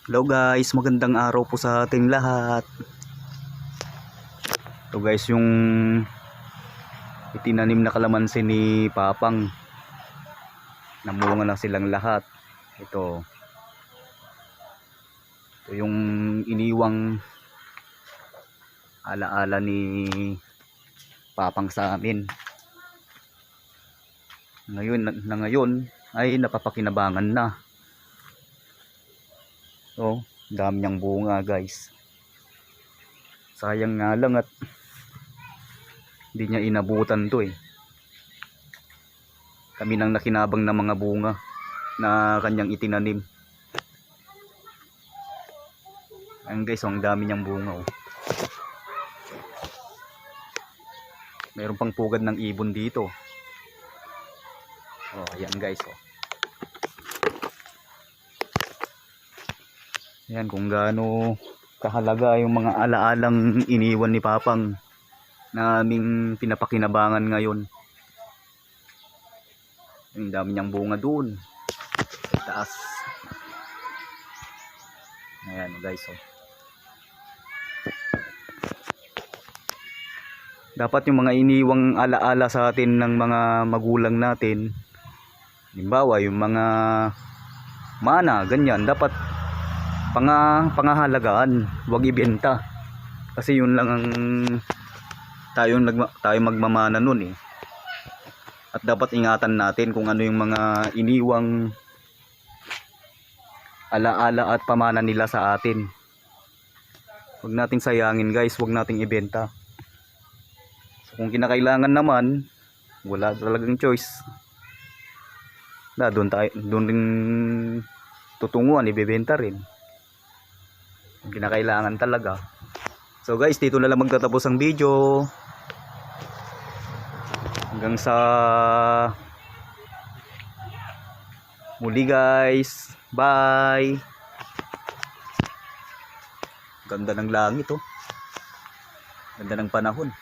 Hello guys, magandang araw po sa ating lahat. Ito guys yung itinanim na kalamansi ni Papang. Namunga na silang lahat. Ito yung iniwang alaala ni Papang sa amin. Ngayon ay napapakinabangan na. Oh, dami niyang bunga guys. Sayang nga lang at hindi niya inabutan to eh. Kami nang nakinabang ng mga bunga na kanyang itinanim. Ayan guys, ang dami niyang bunga oh. Mayroon pang pugad ng ibon dito. Oh, ayan guys oh. Ayan kung gaano kahalaga yung mga alaalang iniwan ni Papang na aming pinapakinabangan ngayon. Ang dami niyang bunga doon sa taas. Ayan guys oh. Dapat yung mga iniwang alaala sa atin ng mga magulang natin, halimbawa yung mga mana, ganyan, dapat pangahalagaan, wag ibenta. Kasi yun lang ang tayo magmamana nun eh. At dapat ingatan natin kung ano yung mga iniwang alaala at pamana nila sa atin. Huwag nating sayangin guys, huwag nating ibenta. So, kung kinakailangan naman, wala talagang choice. Doon rin tutunguan, ibebenta rin. Kung kinakailangan talaga. So guys, dito na lang magtatapos ang video. Hanggang sa muli guys. Bye. Ganda ng langit oh. Ganda ng panahon.